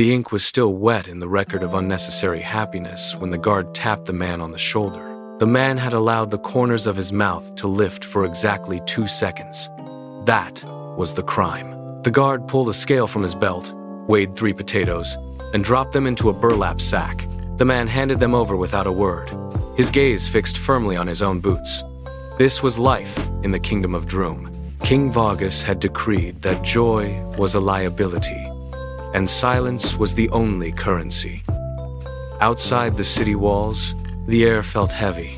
The ink was still wet in the record of unnecessary happiness when the guard tapped the man on the shoulder. The man had allowed the corners of his mouth to lift for exactly 2 seconds. That was the crime. The guard pulled a scale from his belt, weighed 3 potatoes, and dropped them into a burlap sack. The man handed them over without a word, his gaze fixed firmly on his own boots. This was life in the kingdom of Droom. King Vargus had decreed that joy was a liability, and silence was the only currency. Outside the city walls, the air felt heavy,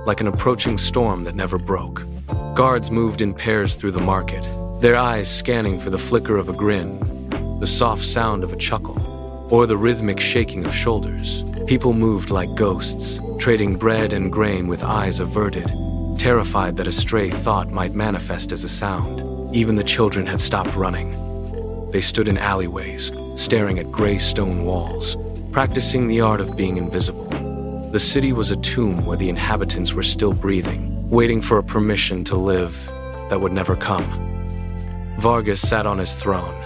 like an approaching storm that never broke. Guards moved in pairs through the market, their eyes scanning for the flicker of a grin, the soft sound of a chuckle, or the rhythmic shaking of shoulders. People moved like ghosts, trading bread and grain with eyes averted, terrified that a stray thought might manifest as a sound. Even the children had stopped running. They stood in alleyways, staring at gray stone walls, practicing the art of being invisible. The city was a tomb where the inhabitants were still breathing, waiting for a permission to live that would never come. Vargus sat on his throne,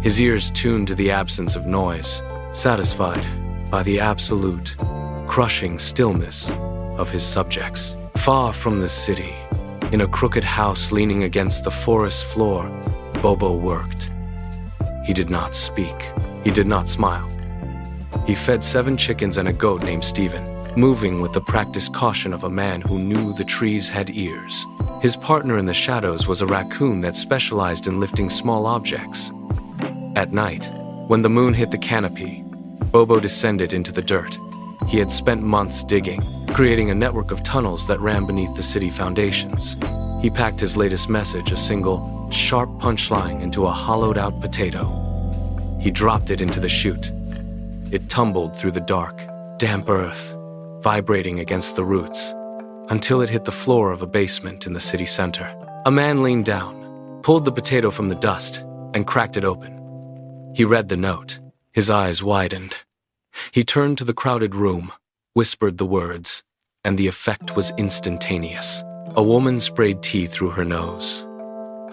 his ears tuned to the absence of noise, satisfied by the absolute, crushing stillness of his subjects. Far from the city, in a crooked house leaning against the forest floor, Bobo worked. He did not speak. He did not smile. He fed 7 chickens and a goat named Stephen, moving with the practiced caution of a man who knew the trees had ears. His partner in the shadows was a raccoon that specialized in lifting small objects. At night, when the moon hit the canopy, Bobo descended into the dirt. He had spent months digging, creating a network of tunnels that ran beneath the city foundations. He packed his latest message, a single, sharp punchline, into a hollowed-out potato. He dropped it into the chute. It tumbled through the dark, damp earth, vibrating against the roots, until it hit the floor of a basement in the city center. A man leaned down, pulled the potato from the dust, and cracked it open. He read the note. His eyes widened. He turned to the crowded room, whispered the words, and the effect was instantaneous. A woman sprayed tea through her nose.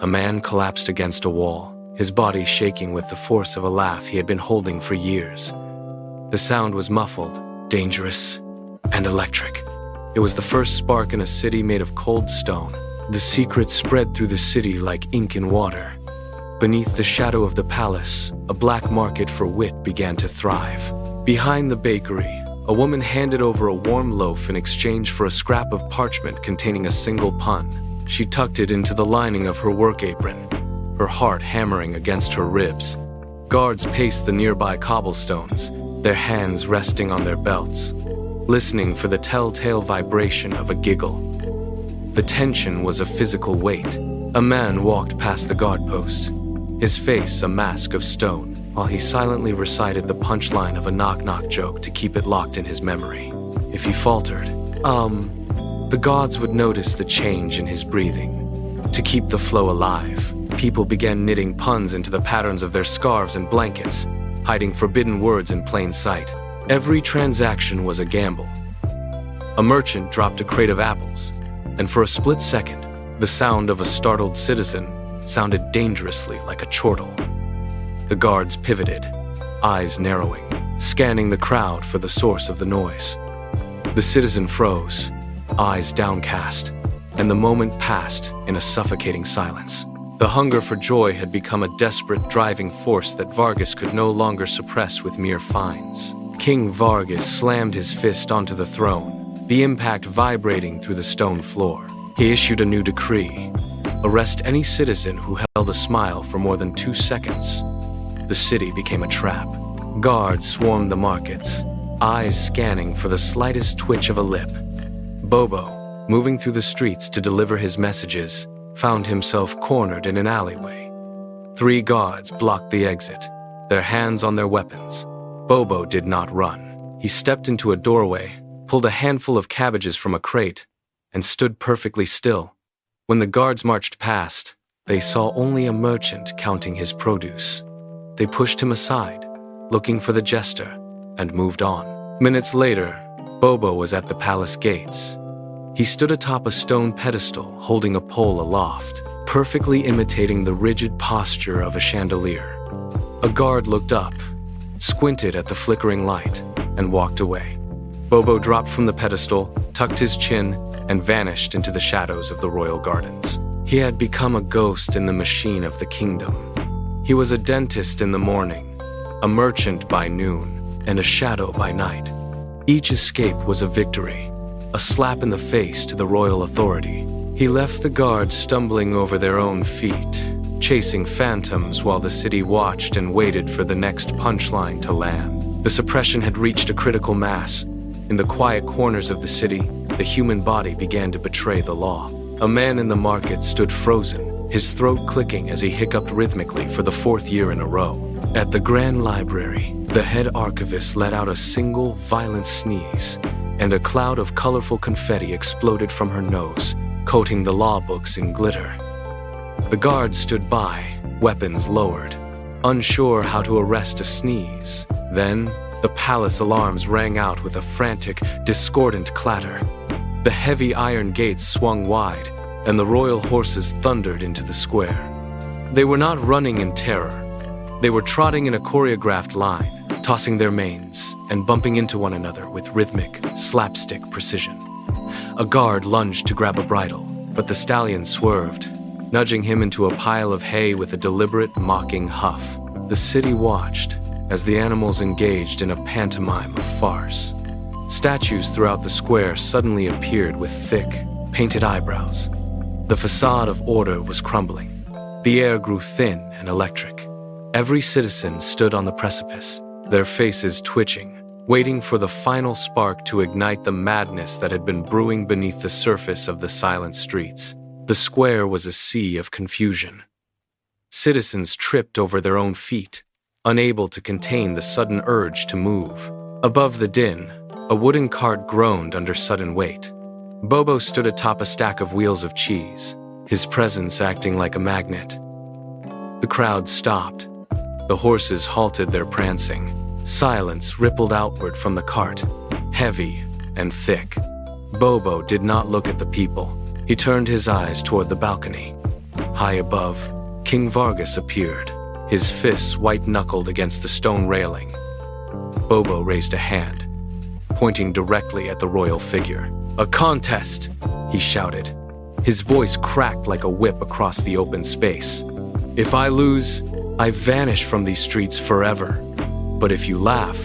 A man collapsed against a wall, his body shaking with the force of a laugh he had been holding for years. The sound was muffled, dangerous, and electric. It was the first spark in a city made of cold stone. The secret spread through the city like ink in water. Beneath the shadow of the palace, a black market for wit began to thrive. Behind the bakery, a woman handed over a warm loaf in exchange for a scrap of parchment containing a single pun. She tucked it into the lining of her work apron, her heart hammering against her ribs. Guards paced the nearby cobblestones, their hands resting on their belts, listening for the telltale vibration of a giggle. The tension was a physical weight. A man walked past the guard post, his face a mask of stone, while he silently recited the punchline of a knock-knock joke to keep it locked in his memory. If he faltered, the gods would notice the change in his breathing. To keep the flow alive, people began knitting puns into the patterns of their scarves and blankets, hiding forbidden words in plain sight. Every transaction was a gamble. A merchant dropped a crate of apples, and for a split second, the sound of a startled citizen sounded dangerously like a chortle. The guards pivoted, eyes narrowing, scanning the crowd for the source of the noise. The citizen froze, eyes downcast, and the moment passed in a suffocating silence. The hunger for joy had become a desperate driving force that Vargus could no longer suppress with mere fines. King Vargus slammed his fist onto the throne, the impact vibrating through the stone floor. He issued a new decree: arrest any citizen who held a smile for more than 2 seconds. The city became a trap. Guards swarmed the markets, eyes scanning for the slightest twitch of a lip. Bobo, moving through the streets to deliver his messages, found himself cornered in an alleyway. 3 guards blocked the exit, their hands on their weapons. Bobo did not run. He stepped into a doorway, pulled a handful of cabbages from a crate, and stood perfectly still. When the guards marched past, they saw only a merchant counting his produce. They pushed him aside, looking for the jester, and moved on. Minutes later, Bobo was at the palace gates. He stood atop a stone pedestal, holding a pole aloft, perfectly imitating the rigid posture of a chandelier. A guard looked up, squinted at the flickering light, and walked away. Bobo dropped from the pedestal, tucked his chin, and vanished into the shadows of the royal gardens. He had become a ghost in the machine of the kingdom. He was a dentist in the morning, a merchant by noon, and a shadow by night. Each escape was a victory, a slap in the face to the royal authority. He left the guards stumbling over their own feet, chasing phantoms while the city watched and waited for the next punchline to land. The suppression had reached a critical mass. In the quiet corners of the city, the human body began to betray the law. A man in the market stood frozen, his throat clicking as he hiccuped rhythmically for the 4th year in a row. At the Grand Library, the head archivist let out a single violent sneeze, and a cloud of colorful confetti exploded from her nose, coating the law books in glitter. The guards stood by, weapons lowered, unsure how to arrest a sneeze. Then, the palace alarms rang out with a frantic, discordant clatter. The heavy iron gates swung wide, and the royal horses thundered into the square. They were not running in terror. They were trotting in a choreographed line, tossing their manes and bumping into one another with rhythmic, slapstick precision. A guard lunged to grab a bridle, but the stallion swerved, nudging him into a pile of hay with a deliberate, mocking huff. The city watched as the animals engaged in a pantomime of farce. Statues throughout the square suddenly appeared with thick, painted eyebrows. The facade of order was crumbling. The air grew thin and electric. Every citizen stood on the precipice, their faces twitching, waiting for the final spark to ignite the madness that had been brewing beneath the surface of the silent streets. The square was a sea of confusion. Citizens tripped over their own feet, unable to contain the sudden urge to move. Above the din, a wooden cart groaned under sudden weight. Bobo stood atop a stack of wheels of cheese, his presence acting like a magnet. The crowd stopped. The horses halted their prancing. Silence rippled outward from the cart, heavy and thick. Bobo did not look at the people. He turned his eyes toward the balcony. High above, King Vargus appeared, his fists white-knuckled against the stone railing. Bobo raised a hand, pointing directly at the royal figure. "A contest!" he shouted. His voice cracked like a whip across the open space. "If I lose, I vanish from these streets forever. But if you laugh,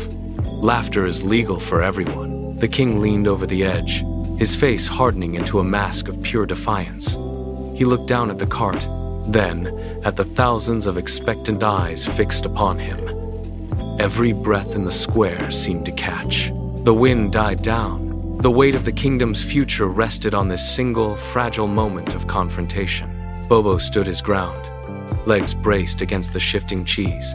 laughter is legal for everyone." The king leaned over the edge, his face hardening into a mask of pure defiance. He looked down at the cart, then at the thousands of expectant eyes fixed upon him. Every breath in the square seemed to catch. The wind died down. The weight of the kingdom's future rested on this single, fragile moment of confrontation. Bobo stood his ground, legs braced against the shifting cheese,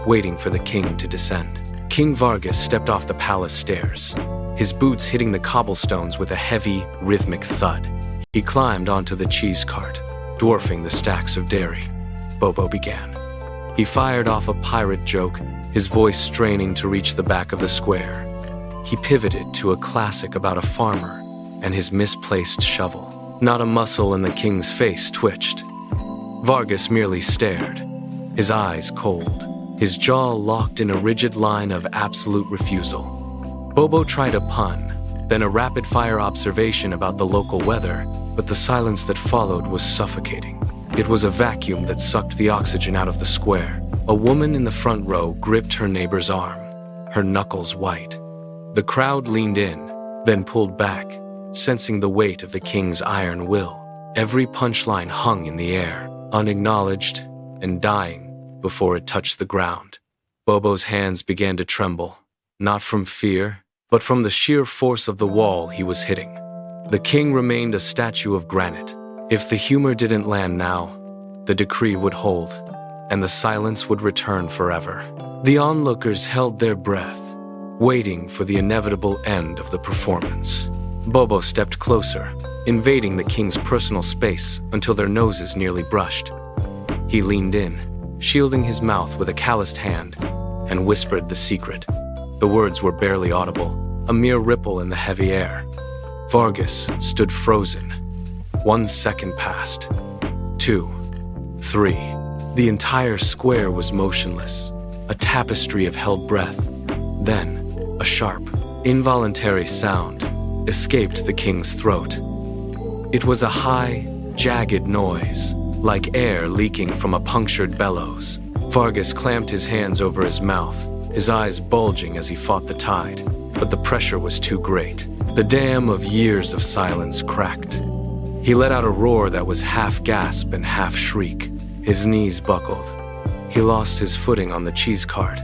waiting for the king to descend. King Vargus stepped off the palace stairs, his boots hitting the cobblestones with a heavy, rhythmic thud. He climbed onto the cheese cart, dwarfing the stacks of dairy. Bobo began. He fired off a pirate joke, his voice straining to reach the back of the square. He pivoted to a classic about a farmer and his misplaced shovel. Not a muscle in the king's face twitched. Vargus merely stared, his eyes cold, his jaw locked in a rigid line of absolute refusal. Bobo tried a pun, then a rapid-fire observation about the local weather, but the silence that followed was suffocating. It was a vacuum that sucked the oxygen out of the square. A woman in the front row gripped her neighbor's arm, her knuckles white. The crowd leaned in, then pulled back, sensing the weight of the king's iron will. Every punchline hung in the air, unacknowledged and dying before it touched the ground. Bobo's hands began to tremble, not from fear, but from the sheer force of the wall he was hitting. The king remained a statue of granite. If the humor didn't land now, the decree would hold, and the silence would return forever. The onlookers held their breath, waiting for the inevitable end of the performance. Bobo stepped closer, invading the king's personal space until their noses nearly brushed. He leaned in, shielding his mouth with a calloused hand, and whispered the secret. The words were barely audible, a mere ripple in the heavy air. Vargus stood frozen. 1 second passed. 2, 3. The entire square was motionless. a tapestry of held breath. Then, a sharp, involuntary sound escaped the king's throat. It was a high, jagged noise, like air leaking from a punctured bellows. Vargus clamped his hands over his mouth, his eyes bulging as he fought the tide, but the pressure was too great. The dam of years of silence cracked. He let out a roar that was half gasp and half shriek. His knees buckled. He lost his footing on the cheese cart,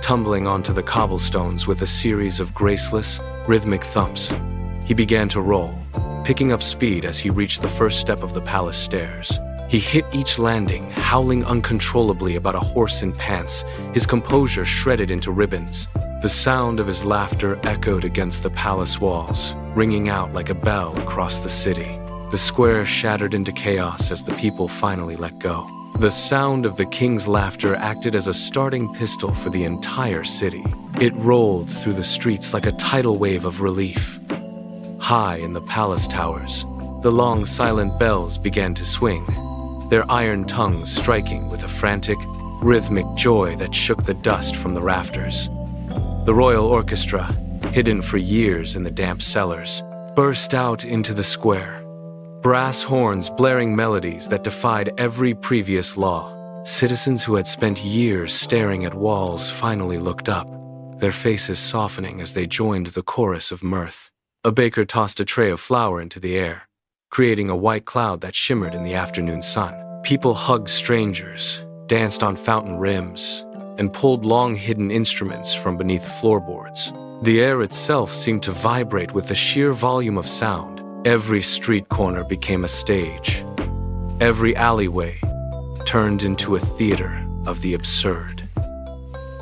tumbling onto the cobblestones with a series of graceless, rhythmic thumps. He began to roll, picking up speed as he reached the first step of the palace stairs. He hit each landing, howling uncontrollably about a horse in pants, his composure shredded into ribbons. The sound of his laughter echoed against the palace walls, ringing out like a bell across the city. The square shattered into chaos as the people finally let go. The sound of the king's laughter acted as a starting pistol for the entire city. It rolled through the streets like a tidal wave of relief. High in the palace towers, the long silent bells began to swing, their iron tongues striking with a frantic, rhythmic joy that shook the dust from the rafters. The royal orchestra, hidden for years in the damp cellars, burst out into the square. Brass horns blaring melodies that defied every previous law. Citizens who had spent years staring at walls finally looked up, their faces softening as they joined the chorus of mirth. A baker tossed a tray of flour into the air, creating a white cloud that shimmered in the afternoon sun. People hugged strangers, danced on fountain rims, and pulled long hidden instruments from beneath floorboards. The air itself seemed to vibrate with the sheer volume of sound. Every street corner became a stage. Every alleyway turned into a theater of the absurd.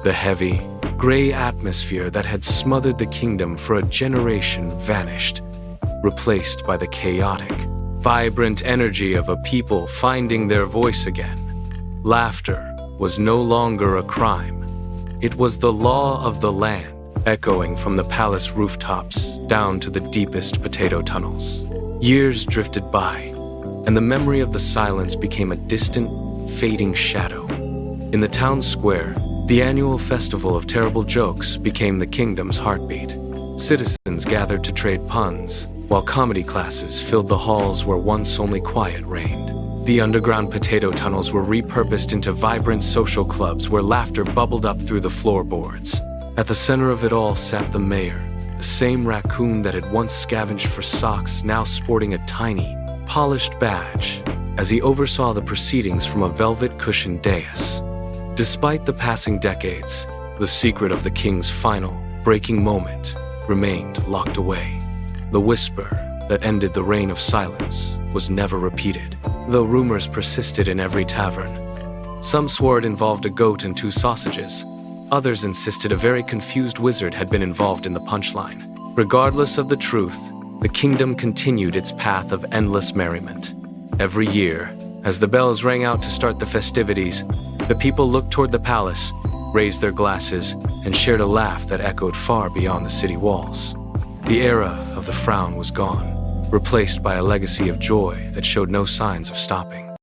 The heavy, gray atmosphere that had smothered the kingdom for a generation vanished, replaced by the chaotic, vibrant energy of a people finding their voice again. Laughter was no longer a crime. It was the law of the land, echoing from the palace rooftops down to the deepest potato tunnels. Years drifted by, and the memory of the silence became a distant, fading shadow. In the town square, the annual festival of terrible jokes became the kingdom's heartbeat. Citizens gathered to trade puns, while comedy classes filled the halls where once only quiet reigned. The underground potato tunnels were repurposed into vibrant social clubs where laughter bubbled up through the floorboards. At the center of it all sat the mayor, the same raccoon that had once scavenged for socks, now sporting a tiny, polished badge, as he oversaw the proceedings from a velvet-cushioned dais. Despite the passing decades, the secret of the king's final, breaking moment remained locked away. The whisper that ended the reign of silence was never repeated, though rumors persisted in every tavern. Some swore it involved a goat and 2 sausages. Others insisted a very confused wizard had been involved in the punchline. Regardless of the truth, the kingdom continued its path of endless merriment. Every year, as the bells rang out to start the festivities, the people looked toward the palace, raised their glasses, and shared a laugh that echoed far beyond the city walls. The era of the frown was gone, replaced by a legacy of joy that showed no signs of stopping.